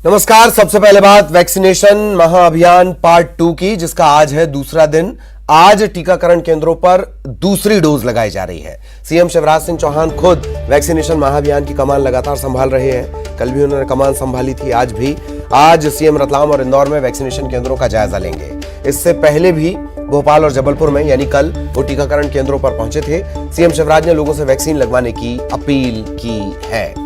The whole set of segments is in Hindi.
नमस्कार। सबसे पहले बात वैक्सीनेशन महाअभियान पार्ट 2 की, जिसका आज है दूसरा दिन। आज टीकाकरण केंद्रों पर दूसरी डोज लगाई जा रही है। सीएम शिवराज सिंह चौहान खुद वैक्सीनेशन महाअभियान की कमान लगातार संभाल रहे हैं। कल भी उन्होंने कमान संभाली थी, आज भी। आज सीएम रतलाम और इंदौर में वैक्सीनेशन केंद्रों का जायजा लेंगे। इससे पहले भी भोपाल और जबलपुर में यानी कल वो टीकाकरण केंद्रों पर पहुंचे थे। सीएम शिवराज ने लोगों से वैक्सीन लगवाने की अपील की है।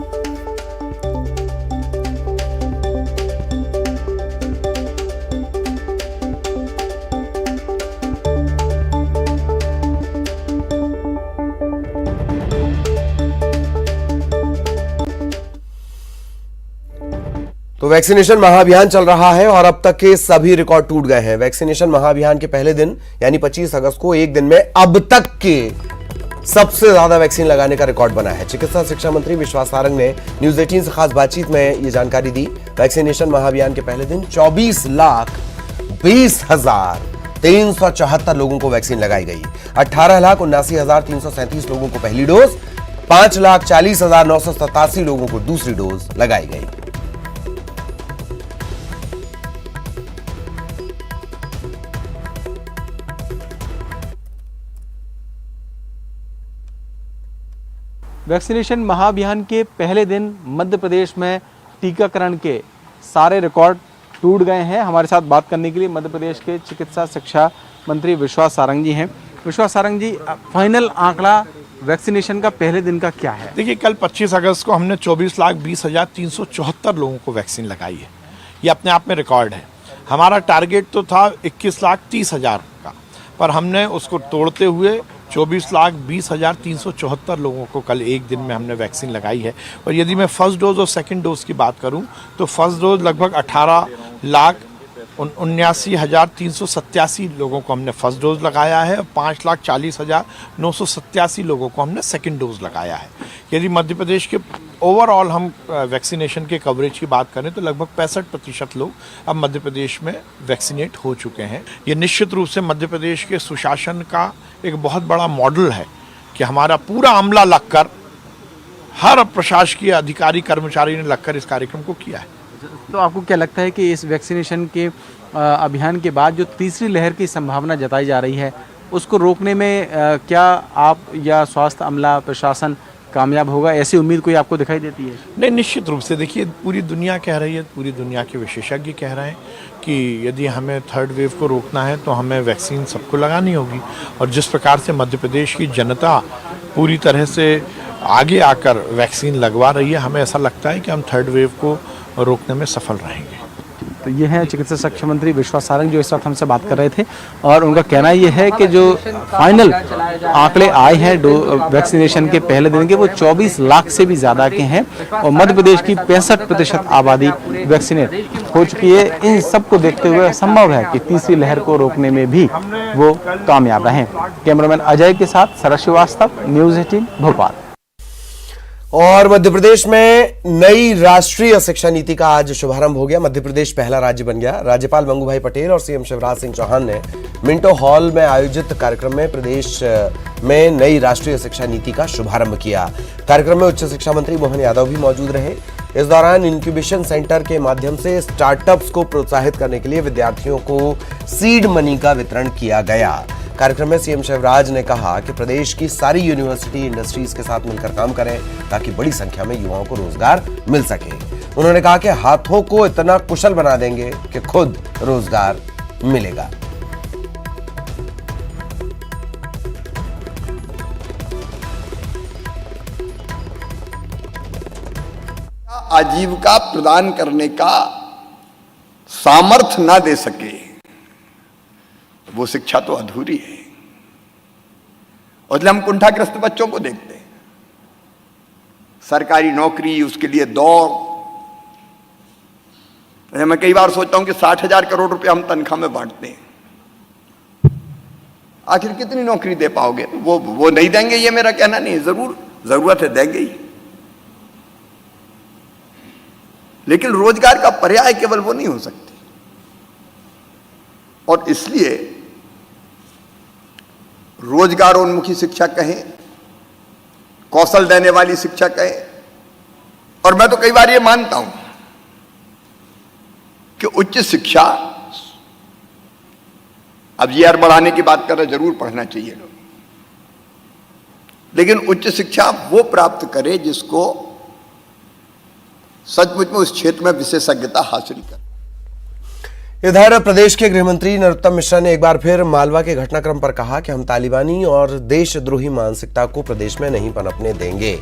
तो वैक्सीनेशन महाअभियान चल रहा है और अब तक के सभी रिकॉर्ड टूट गए हैं। वैक्सीनेशन महाअभियान के पहले दिन यानी 25 अगस्त को एक दिन में अब तक के सबसे ज्यादा वैक्सीन लगाने का रिकॉर्ड बना है। चिकित्सा शिक्षा मंत्री विश्वास सारंग ने न्यूज 18 से खास बातचीत में यह जानकारी दी। वैक्सीनेशन महाअभियान के पहले दिन 24,20,374 लोगों को वैक्सीन लगाई गई। 18,79,337 लोगों को पहली डोज, 5,40,987 लोगों को दूसरी डोज लगाई गई। वैक्सीनेशन महाअभियान के पहले दिन मध्य प्रदेश में टीकाकरण के सारे रिकॉर्ड टूट गए हैं। हमारे साथ बात करने के लिए मध्य प्रदेश के चिकित्सा शिक्षा मंत्री विश्वास सारंग जी हैं। विश्वास सारंग जी, फाइनल आंकड़ा वैक्सीनेशन का पहले दिन का क्या है? देखिए, कल 25 अगस्त को हमने 24,20,374 लोगों को वैक्सीन लगाई है। ये अपने आप में रिकॉर्ड है। हमारा टारगेट तो था 21,30,000 का, पर हमने उसको तोड़ते हुए 24,20,374 लोगों को कल एक दिन में हमने वैक्सीन लगाई है। और यदि मैं फर्स्ट डोज और सेकंड डोज की बात करूं तो फर्स्ट डोज लगभग 18,79,387 लोगों को हमने फर्स्ट डोज लगाया है और 5,40,987 लोगों को हमने सेकंड डोज लगाया है। यदि मध्य प्रदेश के ओवरऑल हम वैक्सीनेशन के कवरेज की बात करें तो लगभग 65% लोग अब मध्य प्रदेश में वैक्सीनेट हो चुके हैं। ये निश्चित रूप से मध्य प्रदेश के सुशासन का एक बहुत बड़ा मॉडल है कि हमारा पूरा अमला लगकर, हर प्रशासकीय अधिकारी कर्मचारी ने लगकर इस कार्यक्रम को किया है। तो आपको क्या लगता है कि इस वैक्सीनेशन के अभियान के बाद जो तीसरी लहर की संभावना जताई जा रही है, उसको रोकने में क्या आप या स्वास्थ्य अमला प्रशासन कामयाब होगा? ऐसी उम्मीद कोई आपको दिखाई देती है? नहीं, निश्चित रूप से। देखिए, पूरी दुनिया कह रही है, पूरी दुनिया के विशेषज्ञ कह रहे हैं कि यदि हमें थर्ड वेव को रोकना है तो हमें वैक्सीन सबको लगानी होगी। और जिस प्रकार से मध्य प्रदेश की जनता पूरी तरह से आगे आकर वैक्सीन लगवा रही है, हमें ऐसा लगता है कि हम थर्ड वेव को रोकने में सफल रहेंगे। तो ये है चिकित्सा शिक्षा मंत्री विश्वास सारंग जो इस वक्त हमसे बात कर रहे थे। और उनका कहना ये है कि जो फाइनल आंकड़े आए हैं वैक्सीनेशन के पहले दिन के, वो 24 लाख से भी ज़्यादा के हैं और मध्य प्रदेश की 65% आबादी वैक्सीनेट हो चुकी है। इन सब को देखते हुए संभव है कि तीसरी लहर को रोकने में भी वो कामयाब रहें। कैमरामैन अजय के साथ शरद श्रीवास्तव, न्यूज़ 18 भोपाल। और मध्य प्रदेश में नई राष्ट्रीय शिक्षा नीति का आज शुभारंभ हो गया। मध्य प्रदेश पहला राज्य बन गया। राज्यपाल मंगूभाई पटेल और सीएम शिवराज सिंह चौहान ने मिंटो हॉल में आयोजित कार्यक्रम में प्रदेश में नई राष्ट्रीय शिक्षा नीति का शुभारंभ किया। कार्यक्रम में उच्च शिक्षा मंत्री मोहन यादव भी मौजूद रहे। इस दौरान इंक्यूबेशन सेंटर के माध्यम से स्टार्टअप्स को प्रोत्साहित करने के लिए विद्यार्थियों को सीड मनी का वितरण किया गया। कार्यक्रम में सीएम शिवराज ने कहा कि प्रदेश की सारी यूनिवर्सिटी इंडस्ट्रीज के साथ मिलकर काम करें ताकि बड़ी संख्या में युवाओं को रोजगार मिल सके। उन्होंने कहा कि हाथों को इतना कुशल बना देंगे कि खुद रोजगार मिलेगा। आजीविका प्रदान करने का सामर्थ्य ना दे सके, वो शिक्षा तो अधूरी है। और इसलिए हम कुंठाग्रस्त बच्चों को देखते हैं, सरकारी नौकरी, उसके लिए दौड़। मैं कई बार सोचता हूं कि 60,000 करोड़ रुपए हम तनख्वाह में बांटते हैं, आखिर कितनी नौकरी दे पाओगे? वो नहीं देंगे, ये मेरा कहना नहीं है। जरूर जरूरत है, देंगे ही, लेकिन रोजगार का पर्याय केवल वो नहीं हो सकती। और इसलिए रोजगारोन्मुखी शिक्षा कहें, कौशल देने वाली शिक्षा कहें, और मैं तो कई बार ये मानता हूं कि उच्च शिक्षा, अब जीआर बढ़ाने की बात कर रहे, जरूर पढ़ना चाहिए लोग, लेकिन उच्च शिक्षा वो प्राप्त करे जिसको सचमुच में उस क्षेत्र में विशेषज्ञता हासिल करे। इधर प्रदेश के गृह मंत्री नरोत्तम मिश्रा ने एक बार फिर मालवा के घटनाक्रम पर कहा कि हम तालिबानी और देशद्रोही मानसिकता को प्रदेश में नहीं पनपने देंगे।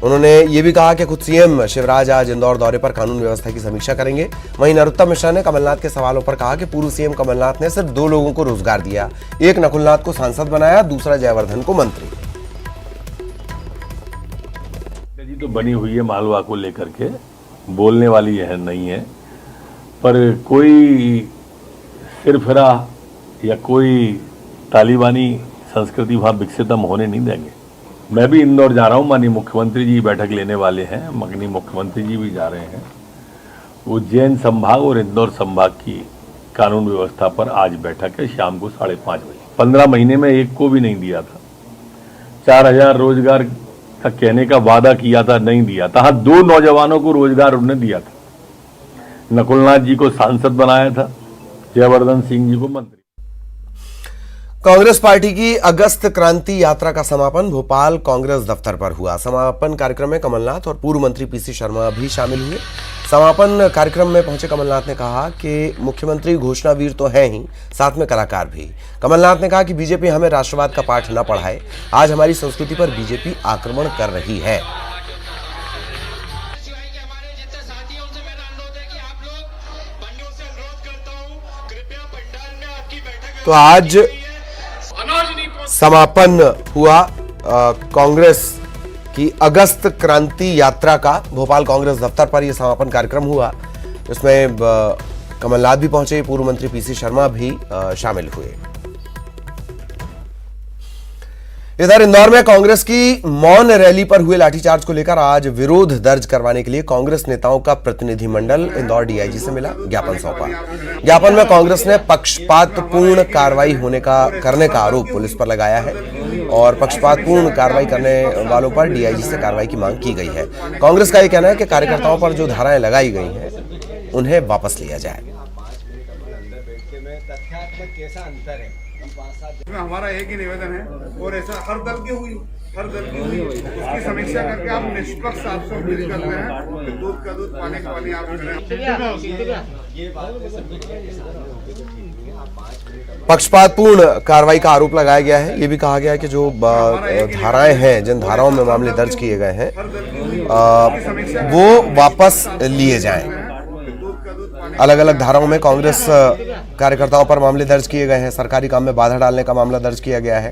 उन्होंने ये भी कहा कि खुद सीएम शिवराज आज इंदौर दौरे पर कानून व्यवस्था की समीक्षा करेंगे। वहीं नरोत्तम मिश्रा ने कमलनाथ के सवालों पर कहा कि पूर्व सीएम कमलनाथ ने सिर्फ 2 लोगों को रोजगार दिया, एक नकुलनाथ को सांसद बनाया, दूसरा जयवर्धन को मंत्री। जी तो बनी हुई है मालवा को लेकर के, बोलने वाली है नहीं है, पर कोई सिरफिरा या कोई तालिबानी संस्कृति वहां विकसित हम होने नहीं देंगे। मैं भी इंदौर जा रहा हूं, माननीय मुख्यमंत्री जी बैठक लेने वाले हैं, मगनी मुख्यमंत्री जी भी जा रहे हैं। उज्जैन संभाग और इंदौर संभाग की कानून व्यवस्था पर आज बैठक है, शाम को 5:30 बजे। 15 महीने में एक को भी नहीं दिया था। 4000 रोजगार का कहने का वादा किया था, नहीं दिया था। हाँ, 2 नौजवानों को रोजगार उन्होंने दिया था, नकुलनाथ जी को सांसद बनाया था, जयवर्धन सिंह जी को मंत्री। कांग्रेस पार्टी की अगस्त क्रांति यात्रा का समापन भोपाल कांग्रेस दफ्तर पर हुआ। समापन कार्यक्रम में कमलनाथ और पूर्व मंत्री पीसी शर्मा भी शामिल हुए। समापन कार्यक्रम में पहुंचे कमलनाथ ने कहा कि मुख्यमंत्री घोषणावीर तो हैं ही, साथ में कलाकार भी। कमलनाथ ने कहा कि बीजेपी हमें राष्ट्रवाद का पाठ न पढ़ाए, आज हमारी संस्कृति पर बीजेपी आक्रमण कर रही है। तो आज समापन हुआ कांग्रेस की अगस्त क्रांति यात्रा का। भोपाल कांग्रेस दफ्तर पर यह समापन कार्यक्रम हुआ। इसमें कमलनाथ भी पहुंचे, पूर्व मंत्री पीसी शर्मा भी शामिल हुए। इधर इंदौर में कांग्रेस की मौन रैली पर हुए लाठीचार्ज को लेकर आज विरोध दर्ज करवाने के लिए कांग्रेस नेताओं का प्रतिनिधिमंडल इंदौर डीआईजी से मिला, ज्ञापन सौंपा। ज्ञापन में कांग्रेस ने पक्षपातपूर्ण कार्रवाई करने का आरोप पुलिस पर लगाया है और पक्षपातपूर्ण कार्रवाई करने वालों पर डीआईजी से कार्रवाई की मांग की गई है। कांग्रेस का यह कहना है कि कार्यकर्ताओं पर जो धाराएं लगाई गई हैं उन्हें वापस लिया जाए। हमारा एक ही निवेदन है, और ऐसा हर दल की हुई उसकी समीक्षा करके आप निष्पक्ष आपसे अपील करते हैं कि दूध का दूध पानी का पानी आप करें। पक्षपातपूर्ण कार्रवाई का आरोप लगाया गया है। ये भी कहा गया है कि जो धाराएं हैं, जिन धाराओं में मामले दर्ज किए गए हैं वो वापस लिए जाएं। अलग अलग धाराओं में कांग्रेस कार्यकर्ताओं पर मामले दर्ज किए गए हैं। सरकारी काम में बाधा डालने का मामला दर्ज किया गया है।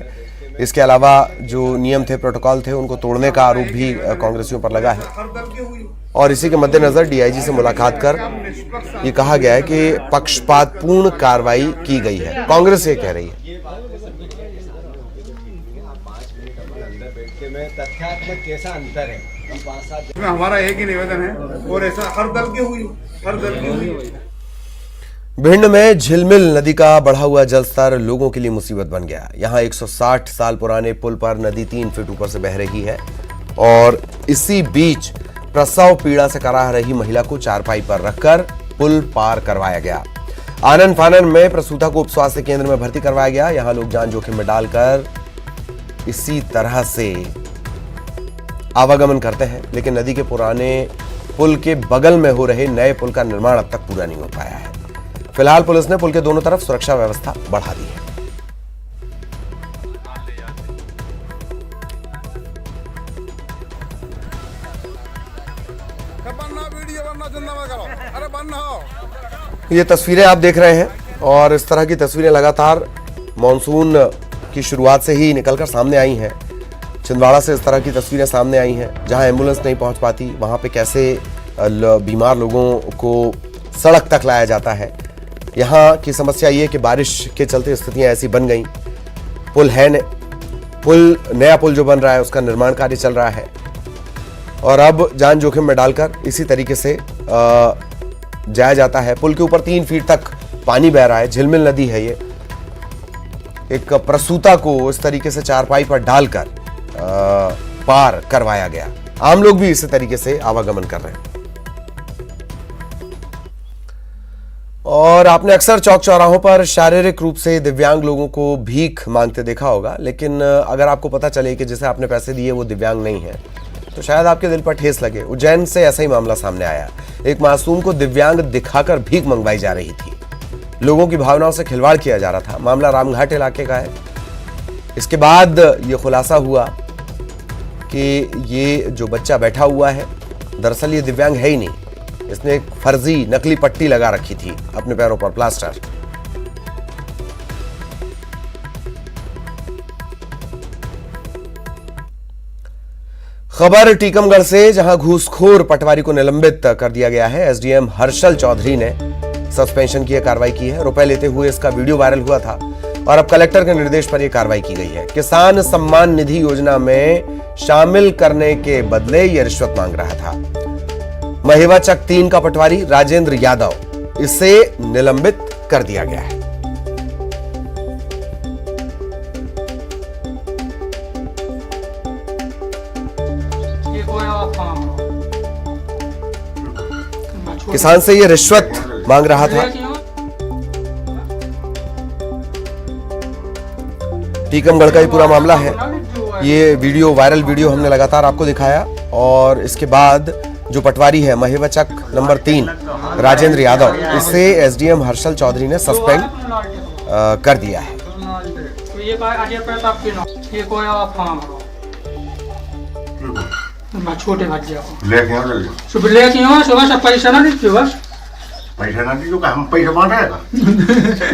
इसके अलावा जो नियम थे, प्रोटोकॉल थे, उनको तोड़ने का आरोप भी कांग्रेसियों पर लगा है। और इसी के मद्देनजर डीआईजी से मुलाकात कर ये कहा गया है कि पक्षपातपूर्ण कार्रवाई की गई है। कांग्रेस ये कह रही है। हमारा एक ही निवेदन है, और ऐसा हर दल की हुई भिंड में झिलमिल नदी का बढ़ा हुआ जलस्तर लोगों के लिए मुसीबत बन गया। यहां 160 साल पुराने पुल पर नदी 3 फीट ऊपर से बह रही है और इसी बीच प्रसव पीड़ा से कराह रही महिला को चारपाई पर रखकर पुल पार करवाया गया। आनन फानन में प्रसूता को उप स्वास्थ्य केंद्र में भर्ती करवाया गया। यहां लोग जान जोखिम में डालकर इसी तरह से आवागमन करते हैं, लेकिन नदी के पुराने पुल के बगल में हो रहे नए पुल का निर्माण अब तक पूरा नहीं हो पाया है। फिलहाल पुलिस ने पुल के दोनों तरफ सुरक्षा व्यवस्था बढ़ा दी है। ये तस्वीरें आप देख रहे हैं और इस तरह की तस्वीरें लगातार मानसून की शुरुआत से ही निकलकर सामने आई हैं। छिंदवाड़ा से इस तरह की तस्वीरें सामने आई हैं, जहां एम्बुलेंस नहीं पहुंच पाती, वहां पे कैसे बीमार लोगों को सड़क तक लाया जाता है। यहाँ की समस्या ये कि बारिश के चलते स्थितियां ऐसी बन गई। पुल है नया पुल जो बन रहा है उसका निर्माण कार्य चल रहा है और अब जान जोखिम में डालकर इसी तरीके से जाया जाता है। पुल के ऊपर 3 फीट तक पानी बह रहा है, झिलमिल नदी है ये। एक प्रसूता को इस तरीके से चारपाई पर डालकर पार करवाया गया। आम लोग भी इसी तरीके से आवागमन कर रहे हैं। और आपने अक्सर चौक चौराहों पर शारीरिक रूप से दिव्यांग लोगों को भीख मांगते देखा होगा, लेकिन अगर आपको पता चले कि जिसे आपने पैसे दिए वो दिव्यांग नहीं है तो शायद आपके दिल पर ठेस लगे। उज्जैन से ऐसा ही मामला सामने आया। एक मासूम को दिव्यांग दिखाकर भीख मंगवाई जा रही थी। लोगों की भावनाओं से खिलवाड़ किया जा रहा था। मामला रामघाट इलाके का है। इसके बाद ये खुलासा हुआ कि ये जो बच्चा बैठा हुआ है दरअसल ये दिव्यांग है ही नहीं। इसने एक फर्जी नकली पट्टी लगा रखी थी अपने पैरों पर, प्लास्टर। खबर टीकमगढ़ से, जहां घूसखोर पटवारी को निलंबित कर दिया गया है। एसडीएम हर्षल चौधरी ने सस्पेंशन की कार्रवाई की है। रुपए लेते हुए इसका वीडियो वायरल हुआ था और अब कलेक्टर के निर्देश पर यह कार्रवाई की गई है। किसान सम्मान निधि योजना में शामिल करने के बदले यह रिश्वत मांग रहा था। महेवा चक 3 का पटवारी राजेंद्र यादव, इसे निलंबित कर दिया गया है। किसान से ये रिश्वत मांग रहा था। टीकमगढ़ का ये पूरा मामला है। ये वीडियो, वायरल वीडियो हमने लगातार आपको दिखाया और इसके बाद जो पटवारी है महेवचक नंबर 3 राजेंद्र यादव, इसे एसडीएम हर्षल चौधरी ने सस्पेंड कर दिया है। छोटे बच्चे सुबह लेके सुबह से पैसा ना दीजिए, बस पैसा ना दीजिए हम पैसा बांटेगा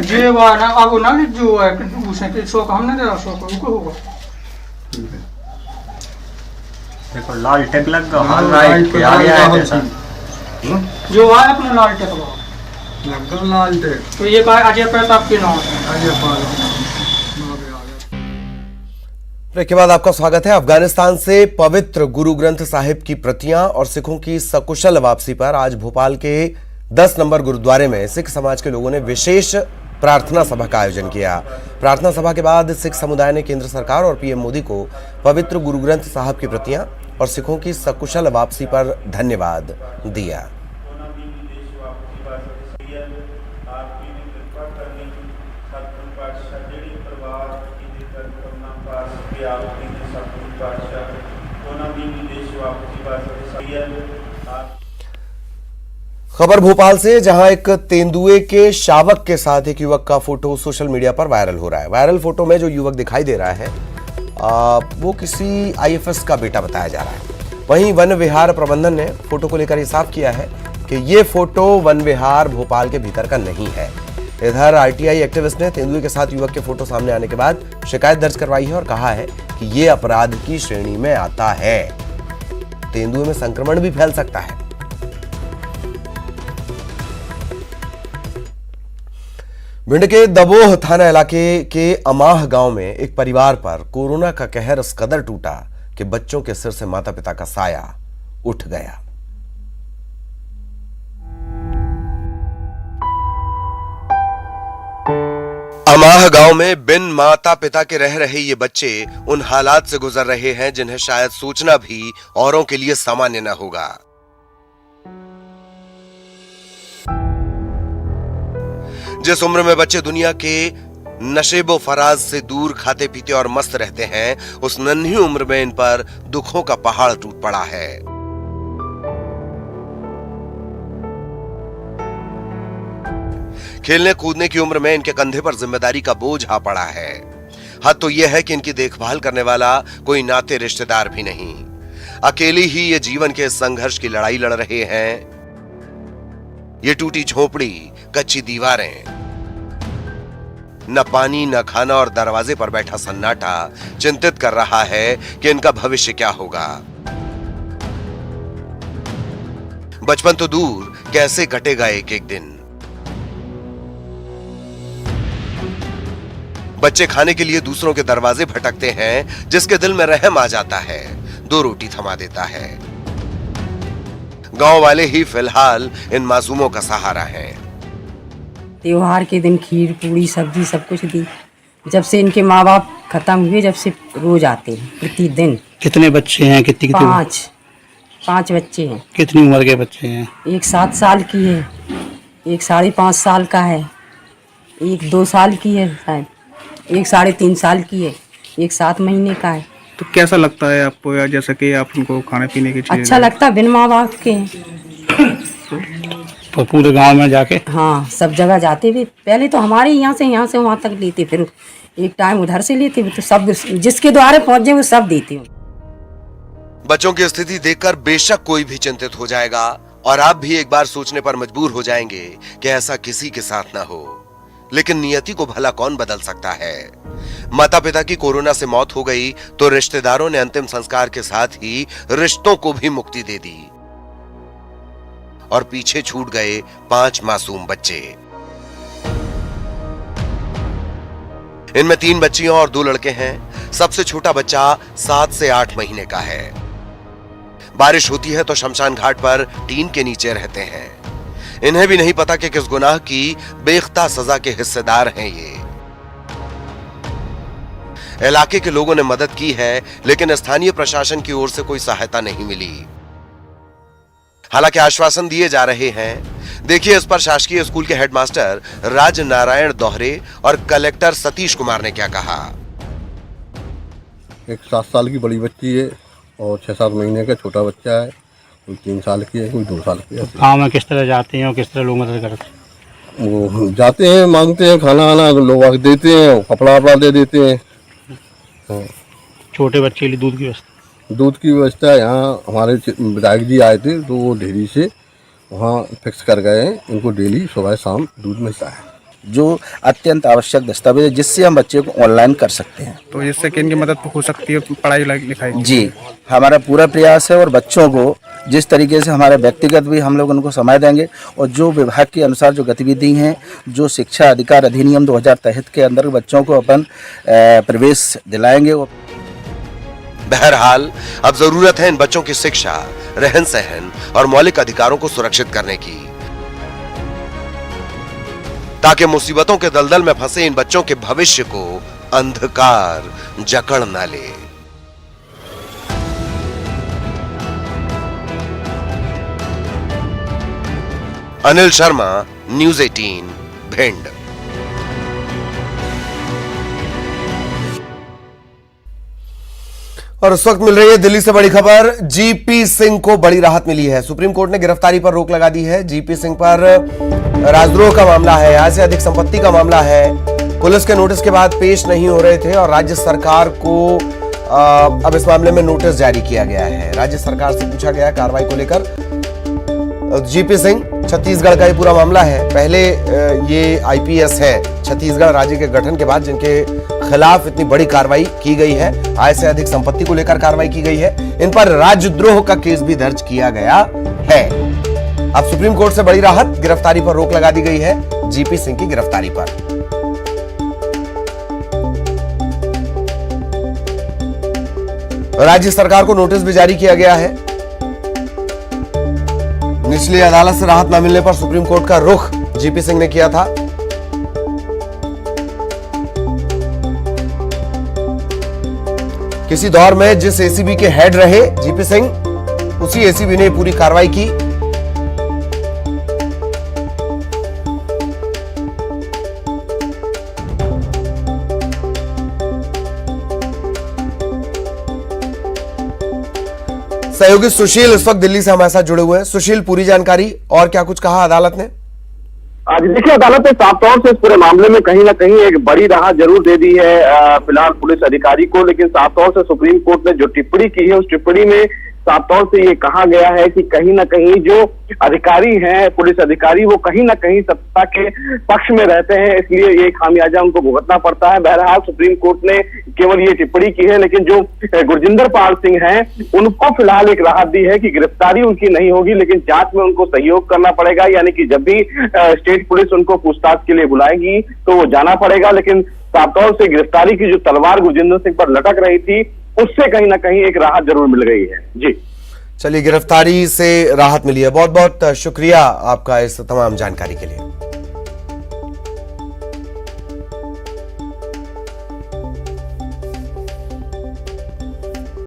जी वो ना अब ना जो है उसे सो का हमने दे सो को होगा। देखो लाल टेक लग गया, हाल राइट पे आ गया है जो है अपना लाल टेक लग गया, लाल टेक। तो ये का अजय प्रताप के नाम है। अजय के बाद आपका स्वागत है। अफगानिस्तान से पवित्र गुरु ग्रंथ साहिब की प्रतियां और सिखों की सकुशल वापसी पर आज भोपाल के 10 नंबर गुरुद्वारे में सिख समाज के लोगों ने विशेष प्रार्थना सभा का आयोजन किया। प्रार्थना सभा के बाद सिख समुदाय ने केंद्र सरकार और पीएम मोदी को पवित्र गुरु ग्रंथ साहिब की प्रतियां और सिखों की सकुशल वापसी पर धन्यवाद दिया। खबर भोपाल से, जहां एक तेंदुए के शावक के साथ एक युवक का फोटो सोशल मीडिया पर वायरल हो रहा है। वायरल फोटो में जो युवक दिखाई दे रहा है वो किसी आईएफएस का बेटा बताया जा रहा है। वहीं वन विहार प्रबंधन ने फोटो को लेकर ये साफ किया है कि ये फोटो वन विहार भोपाल के भीतर का नहीं है। इधर आरटीआई एक्टिविस्ट ने तेंदुए के साथ युवक के फोटो सामने आने के बाद शिकायत दर्ज करवाई है और कहा है कि ये अपराध की श्रेणी में आता है। तेंदुए में संक्रमण भी फैल सकता है। भिंड के दबोह थाना इलाके के अमाह गांव में एक परिवार पर कोरोना का कहर इस कदर टूटा कि बच्चों के सिर से माता पिता का साया उठ गया। अमाह गांव में बिन माता पिता के रह रहे ये बच्चे उन हालात से गुजर रहे हैं जिन्हें शायद सोचना भी औरों के लिए सामान्य न होगा। जिस उम्र में बच्चे दुनिया के नशेबो फराज से दूर खाते पीते और मस्त रहते हैं, उस नन्ही उम्र में इन पर दुखों का पहाड़ टूट पड़ा है। खेलने कूदने की उम्र में इनके कंधे पर जिम्मेदारी का बोझ आ पड़ा है। हद तो यह है कि इनकी देखभाल करने वाला कोई नाते रिश्तेदार भी नहीं। अकेली ही ये जीवन के संघर्ष की लड़ाई लड़ रहे हैं। ये टूटी झोपड़ी, कच्ची दीवारें, न पानी न खाना और दरवाजे पर बैठा सन्नाटा चिंतित कर रहा है कि इनका भविष्य क्या होगा। बचपन तो दूर, कैसे कटेगा एक एक दिन। बच्चे खाने के लिए दूसरों के दरवाजे भटकते हैं, जिसके दिल में रहम आ जाता है, 2 रोटी थमा देता है। गांव वाले ही फिलहाल इन मासूमों का सहारा हैं। त्योहार के दिन खीर पूरी सब्जी सब कुछ दी। जब से इनके माँ बाप खत्म हुए, जब से रोज आते हैं प्रतिदिन। कितने बच्चे हैं? कितनी 5 बच्चे हैं। कितनी उम्र के बच्चे हैं? एक 7 साल की है, एक 5.5 साल का है, एक 2 साल की है शायद, एक 3.5 साल की है, एक 7 महीने का है। तो कैसा लगता है आपको, या जैसा कि आप उनको खाने पीने की चीजें अच्छा लगता है, बिन माँ बाप के हैं। तो पूरे गांव में जाके हाँ, सब जगह जाते भी, पहले तो हमारे यहाँ से वहाँ तक लेते, फिर एक टाइम उधर से लेते, तो सब जिसके द्वारे पहुंच जाए वो सब देते हैं। बच्चों की स्थिति देखकर बेशक कोई भी चिंतित हो जाएगा और आप भी एक बार सोचने पर मजबूर हो जाएंगे कि ऐसा किसी के साथ ना हो। लेकिन नियति को भला कौन बदल सकता है? माता पिता की कोरोना से मौत हो गई तो रिश्तेदारों ने अंतिम संस्कार के साथ ही रिश्तों को भी मुक्ति दे दी और पीछे छूट गए 5 मासूम बच्चे। इनमें 3 बच्चियां और 2 लड़के हैं। सबसे छोटा बच्चा 7 से 8 महीने का है। बारिश होती है तो शमशान घाट पर टीन के नीचे रहते हैं। इन्हें भी नहीं पता कि किस गुनाह की बेख्ता सजा के हिस्सेदार हैं ये। इलाके के लोगों ने मदद की है, लेकिन स्थानीय प्रशासन की ओर से कोई सहायता नहीं मिली। हालांकि आश्वासन दिए जा रहे हैं। देखिए इस पर शासकीय स्कूल के हेडमास्टर राज नारायण दोहरे और कलेक्टर सतीश कुमार ने क्या कहा। एक 7 साल की बड़ी बच्ची है और 6-7 महीने का छोटा बच्चा है। कोई 3 साल की है, कोई 2 साल की है। गाँव में किस तरह जाते हैं और किस तरह लोग मदद करते हैं? वो जाते हैं, मांगते हैं खाना वाना, लोग आके देते हैं, कपड़ा वपड़ा दे देते हैं। हाँ। छोटे बच्चे के लिए दूध की व्यवस्था? दूध की व्यवस्था यहाँ हमारे विधायक जी आए थे तो वो डेयरी से वहाँ फिक्स कर गए हैं। इनको डेली सुबह शाम दूध मिलता है, जो अत्यंत आवश्यक दस्तावेज है जिससे हम बच्चे को ऑनलाइन कर सकते हैं। तो इससे किन की मदद हो सकती है पढ़ाई लिखाई? जी, हमारा पूरा प्रयास है और बच्चों को जिस तरीके से हमारे व्यक्तिगत भी हम लोग उनको समय देंगे और जो विभाग के अनुसार जो गतिविधि हैं, जो शिक्षा अधिकार अधिनियम 2000 तहत के अंदर बच्चों को अपन प्रवेश दिलाएंगे। बहरहाल अब जरूरत है इन बच्चों की शिक्षा, रहन सहन और मौलिक अधिकारों को सुरक्षित करने की, ताकि मुसीबतों के दलदल में फंसे इन बच्चों के भविष्य को अंधकार जकड़ न ले। अनिल शर्मा, न्यूज़ 18, भिंड। और उस वक्त मिल रही है दिल्ली से बड़ी खबर। जीपी सिंह को बड़ी राहत मिली है। सुप्रीम कोर्ट ने गिरफ्तारी पर रोक लगा दी है। जीपी सिंह पर राजद्रोह का मामला है, आय से अधिक संपत्ति का मामला है। पुलिस के नोटिस के बाद पेश नहीं हो रहे थे और राज्य सरकार को अब इस मामले में नोटिस जारी किया गया है। राज्य सरकार से पूछा गया कार्रवाई को लेकर। जीपी सिंह छत्तीसगढ़ का ये पूरा मामला है। पहले ये आईपीएस है छत्तीसगढ़ राज्य के गठन के बाद जिनके खिलाफ इतनी बड़ी कार्रवाई की गई है, आय से अधिक संपत्ति को लेकर कार्रवाई की गई है। इन पर राजद्रोह का केस भी दर्ज किया गया है। अब सुप्रीम कोर्ट से बड़ी राहत, गिरफ्तारी पर रोक लगा दी गई है। जीपी सिंह की गिरफ्तारी पर राज्य सरकार को नोटिस भी जारी किया गया है। निचली अदालत से राहत न मिलने पर सुप्रीम कोर्ट का रुख जीपी सिंह ने किया था। किसी दौर में जिस एसीबी के हेड रहे जीपी सिंह, उसी एसीबी ने पूरी कार्रवाई की। सहयोगी सुशील इस वक्त दिल्ली से हमारे साथ जुड़े हुए हैं। सुशील, पूरी जानकारी और क्या कुछ कहा अदालत ने? आज देखिए अदालत ने साफ तौर से इस पूरे मामले में कहीं ना कहीं एक बड़ी राहत जरूर दे दी है फिलहाल पुलिस अधिकारी को, लेकिन साफ तौर से सुप्रीम कोर्ट ने जो टिप्पणी की है उस टिप्पणी में साफ तौर से ये कहा गया है कि कहीं ना कहीं जो अधिकारी हैं, पुलिस अधिकारी, वो कहीं ना कहीं सत्ता के पक्ष में रहते हैं, इसलिए ये खामियाजा उनको भुगतना पड़ता है। बहरहाल सुप्रीम कोर्ट ने केवल ये टिप्पणी की है, लेकिन जो गुरजिंदर पाल सिंह हैं उनको फिलहाल एक राहत दी है कि गिरफ्तारी उनकी नहीं होगी, लेकिन जांच में उनको सहयोग करना पड़ेगा। यानी कि जब भी स्टेट पुलिस उनको पूछताछ के लिए बुलाएगी तो वो जाना पड़ेगा, लेकिन साफ तौर से गिरफ्तारी की जो तलवार गुरजिंदर सिंह पर लटक रही थी उससे कहीं ना कहीं एक राहत जरूर मिल गई है। जी चलिए, गिरफ्तारी से राहत मिली है। बहुत बहुत शुक्रिया आपका इस तमाम जानकारी के लिए।